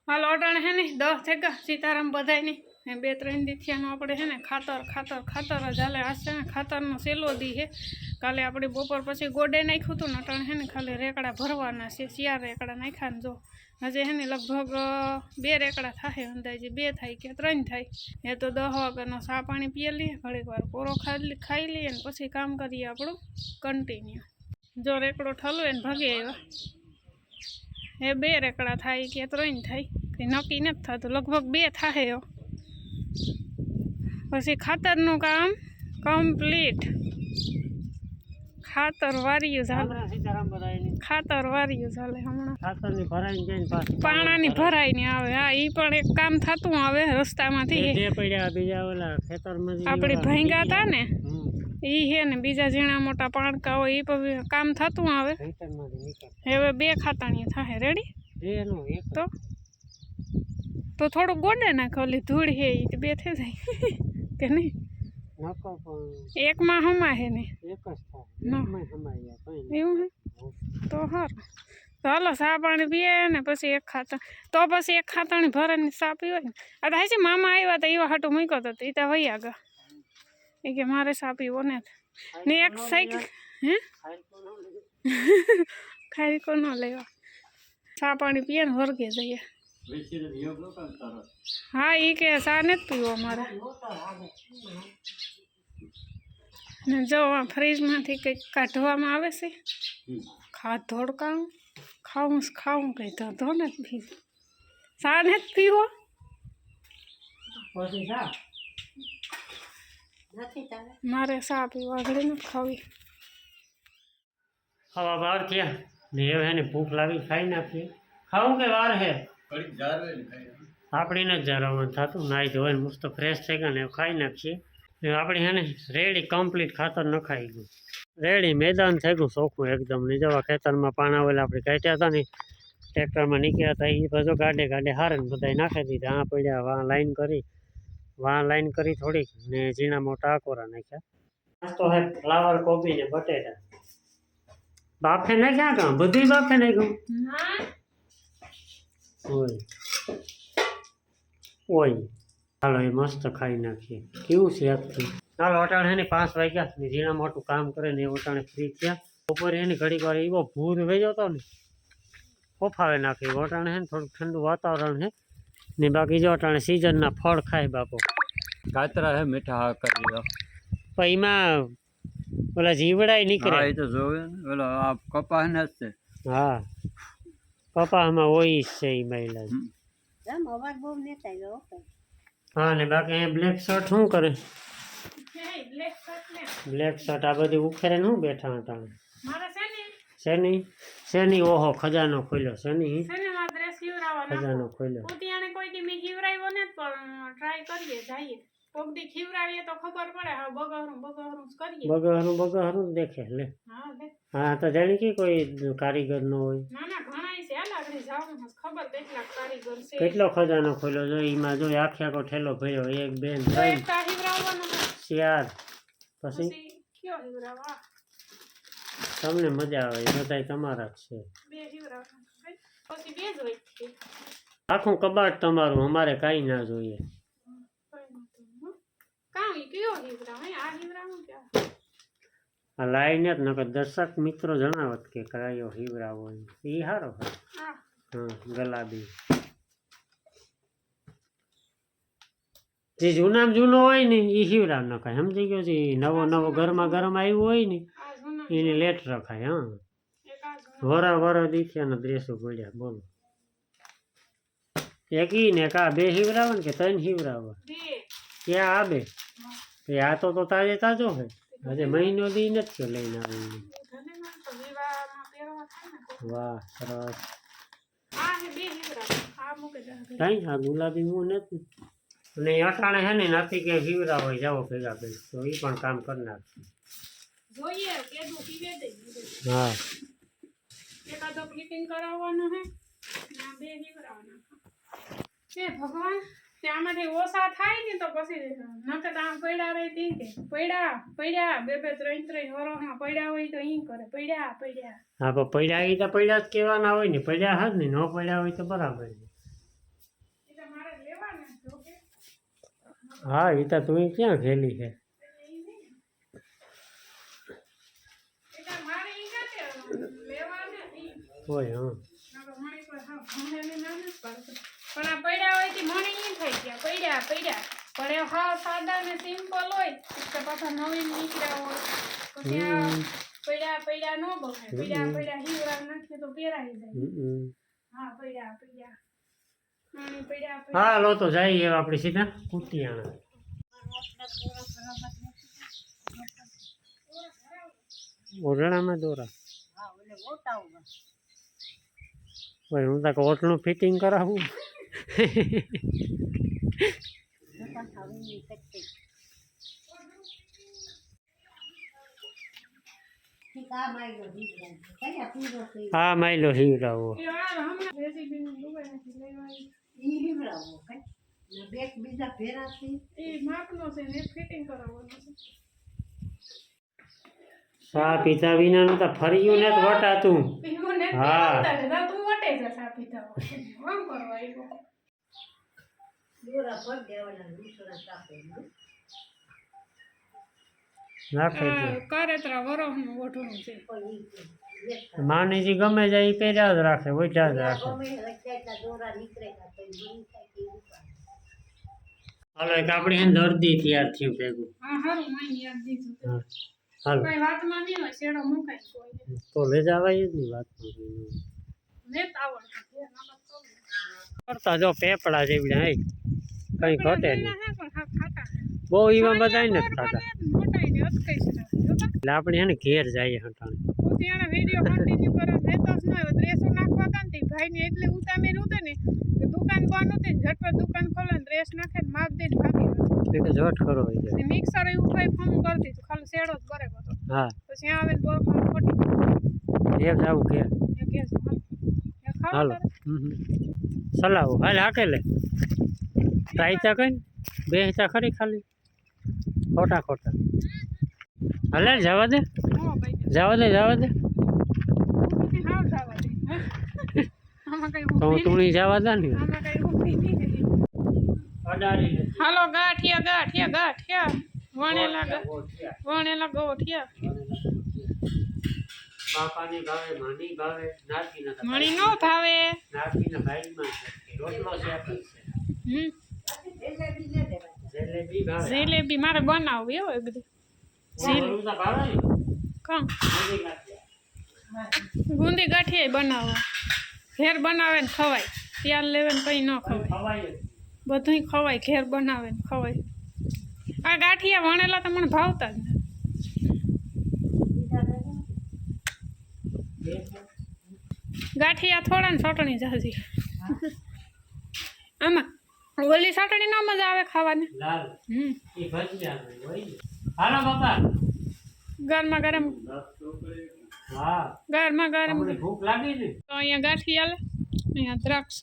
હાલ અટાણે હે ને 10 થેગા સીતારામ બધાય ની 2-3 દી થયાનું આપણે હે ને ખાતર જ હાલે. આ છે ને ખાતરનો સેલો દી હે. કાલે આપણે બપોર પછી ગોડે નાખ્યું હતું ને અટાણે હે ને ખાલી રેકડા ભરવાના છે. 4 રેકડા નાખ્યા ને જો હજે હે ને લગભગ 2 રેકડા થાય, અંદાજે 2 થાય કે 3 થાય. એ તો 10 વાગ્યાનો ચા પાણી પીએ લઈએ, ઘડીક વાર કોરો ખાઈ લઈએ ને પછી કામ કરીએ આપણું કન્ટિન્યુ. જો રેકડો ઠલવે ને ભાગી આવ્યા. એ 2 રેકડા થાય કે 3 થાય, કંઈ નક્કી નથી થતું. લગભગ 2 થાય. પછી ખાતરનું કામ કમ્પ્લીટ. ખાતર વાર્યું ચાલે હમણાં. પાણાની ભરાય ને આવે. હા, એ પણ એક કામ થતું આવે રસ્તામાંથી. આપણે ભાંગ્યા હતા ને એ હે ને બીજા ઝીણા મોટા પાણકા હોય એ પણ કામ થતું આવે. હવે 2 ખાતાણીઓ થાય. રેડી તો થોડુંક ગોડે નાખો. ઓલી ધૂળ હે એ 2 થઈ જાય કે નહીં? એકમાં હમા હે ને એવું હે તો સારું. તો હાલો ચા પાણી પીએ ને પછી એક ખાતાણી ભરે ને ચા પીવાય ને. આ થાય છે મામા આવ્યા હતા એવા હાટું મૂક્યો હતો એ તો વહી આગળ એ કે મારે ચા પીવો ને એક સાઈકલ હે ખાઈ કો ન લેવા. ચા પાણી પીએ ને વર્ગે જઈએ. હા એ કે ચા નથી પીવો અમારે. ને જો ફ્રીજમાંથી કંઈક કાઢવામાં આવે છે. ખાવું કંઈ ધંધો નથી પીવો. ચા નથી પીવો મારે ચા પીવા આગળ નથી ખાવી. હવા 12 થયા ને હવે એને ભૂખ લાગી, ખાઈ નાખીએ. ખાવું કે વાર હે આપણીને જ જરવાનું થતું. નાહી ધોઈને મસ્ત ફ્રેશ થઈ ગયા ને ખાઈ નાખીએ. આપણે હે ને રેડી કમ્પ્લીટ ખાતર નખાઈ ગયું. રેડી મેદાન થઈ ગયું ચોખ્ખું એકદમ. ને જવા ખેતરમાં પાણા આવેલા આપણે કાઢ્યા હતા ને ટ્રેક્ટરમાં નીકળ્યા હતા એ બધું ગાડે હારે ને બધા નાખી દીધા. આ પડ્યા વાં લાઈન કરી થોડીક ને ઝીણા મોટા આકોરા નાખ્યા. નાસ્તો હે ફ્લાવર કોબી ને બટેટા બાફે નાખ્યા કાં બધું બાફે નાખ્યું ઓય હાલો એ મસ્ત ખાઈ નાખીએ. કેવું છે આખી. ચાલો અટાણે હે ને 5 વાગ્યા ઝીણા મોટું કામ કરે ને એ અટાણે ફ્રી થયા. બપોરે એની ઘડીક વાર એવો ભૂર વેજો હતો ને ફોફાવે નાખી. અટાણે હે ને થોડુંક ઠંડુ વાતાવરણ હે ને બાકી જો અટાણે સિઝનના ફળ ખાય બાપો. કાતરા હે મીઠા હા કરી દો પણ એમાં ઓલા જીવડાય નીકળે. હા એ તો જોવે ને ઓલો આ કપાસ ને જ છે. હા કપાસમાં હોય જ છે એ મહિલા. હા ને બાકી અહીંયા બ્લેક શર્ટ શું કરે? બ્લેક શર્ટ આ બધી ઉખેરે શું બેઠા હતા શેની ઓહો ખજાનો ખોલ્યો. શેની ખજાનો ખોલ્યો. બગહરું દેખે લે. હા તો જાણી કે કોઈ કારીગર નો હોય. કેટલો ખજાનો ખોલ્યો જો એમાં જો આખે આખો ઠેલો ભર્યો. 1 2 3 4 પછી તમને મજા આવે બધા તમારા જ છે. આખું કબાટ તમારું, અમારે કઈ ના જોઈએ. આ લાઈને જ નકર દર્શક મિત્રો જણાવત કે કયો હિવરાવો એ સારો હોય. હા ગલાબી જે જૂનો હોય ને એ હિવરાવ નખાય. સમજી ગયો છે. નવો ગરમા ગરમ આવ્યું હોય ને એને લેટ રખાય. હા વરા દીથિયાના ડ્રેસો પડ્યા બોલો. એક ઈ ને કા 2 હિવરાવે ને કે 3 હિવરાવે ક્યાં આ 2 આ તો તાજો હોય. હજે મહિનો દી નથી લઈને આવી. વાહ સરસ. કઈ આ ગુલાબી હું નથી અને અટાણે હે ને નથી કે હિવરા હોય જાઓ ભેગા કરી તો એ પણ કામ કરી નાખશે. હા ભગવાન આમાંથી ઓછા થાય ને તો પછી નકર આમ પડ્યા રહી કે પડ્યા 2 3 વરોમાં પડ્યા હોય તો ઈ કરે પડ્યા. હા પણ પડ્યા એ તો પડ્યા જ કહેવાના હોય ને. પડ્યા જ ને ન પડ્યા હોય તો બરાબર. હા એ તો તું ક્યાં ખેલી છે એટલે મારે ઈ કાંઠે લેવા નથી. હોય હા નકર મણી પર હા ભણેલી ના નથી પાડતો. પણ આ પડ્યા હોય તે મણી ઈ થઈ ગયા પડ્યા પણ એ હા સાદા ને સિમ્પલ હોય તો પાછા નવીન નીકળ્યા હોય પછી આ પડ્યા ન બને પડ્યા હીરા નાખીએ તો પહેરાઈ જાય. હા પડ્યા મણી પડ્યા હા લો તો જઈએ આપણે સીધા કુટિયાણા ઓરડામાં દોરા ભાઈ હું તો ઓટલું ફિટિંગ કરાવું હા માયલો હીવડાવો યાર હમણાં રેસીપીની દુકાન નથી લેવાની. એ માપનો છે ને ફિટિંગ કરાવવાનો છે. ચા પીધા વિનાનું તો ફર્યું ને વટાતું પીવું ને હા. આવતા તું વટે છે સાપી થાવ આમ કરવા આવ્યો. નાખે કારેતરા વરહનું ઓઢણું છે. માનીજી ગમે જાય એ પહેર્યા જ રાખે ઓઢ્યા જ રાખે હાલો એક આપણી એને દર્દી તૈયાર થયું ભેગું હા હારું માઈ યાદ દીધું. હા હાલો કઈ વાતમાં નહીં હોય શેડો મુકાય કોઈ તો લઈ જવાય જ નહીં વાત નેત આવડતું કરતા જો પેપડા જેવી હે કઈ ઘટે નહીં હે પણ હા ખાતા હે. બહુ ઈવા બધા નથી ખાતા મોટા ને અટકાઈ છે જોતા એટલે આપણે હે ને ઘેર જઈએ હટાણે હું ત્યાં વિડિયો કન્ટિન્યુ કરો લેતો જ ન હોય ડ્રેસો નાખવા હતા ને તે ભાઈને એટલે ઉતામેર ઉતે ને કે દુકાન બંધ હતી ઝટપટ દુકાન ખોલે ને ડ્રેસ નાખે ને માપ દે ભાગી એટલે ઝટ કરો હોય જાય મિક્સર એવું ફાઈ ફોન કરી દીધું ખાલી શેડો જ કરે બધો હા પછી આવે ને બોર ખાવા ખોટી ઘેર જાવું ઘેર એ કે ખાવા હાલો સલાવો હાલ હાકેલે રાયતા કઈ બેસતા ખરી ખાલી ખોટા ખોટા હાલે જવા દે હો ભાઈ જવા દે હાવ જવા દે આમાં કઈ તો હું તુણી જવા દે ને આમાં કઈ ઊભી નહીં અડાડી લે હાલો ગાંઠિયા વણેલા ગોઠિયા બાપાની ભાવે માની ભાવે નાતી ના મણી નો ભાવે નાતીના ભાઈમાં રોટલો છે આપણે જલેબી ભાવે જલેબી મારે બનાવવી હોય બધી ઓલું તો ભાવે ને કાં મોદી ગાંઠિયા ગુંદી ગાંઠિયા બનાવવા ઘેર બનાવે ને ખવાય ત્યાર લેવે ને કંઈ ન ખવાય ખવાય જ. બધુંય ખવાય ઘેર બનાવે ને ખવાય આ ગાંઠિયા વણેલા તો મને ભાવતા જ નથી ગાંઠિયા થોડા ને ચટણી જાજી આમાં ઓલી ચટણી ના મજા આવે ખાવાની લાલ એ ભજીયા હોય ને. હાલો બાપા ગરમા ગરમ હા ગરમા ગરમ તમને ભૂખ લાગી ને તો અહીંયા ગાંઠિયા લે અહીંયા દ્રાક્ષ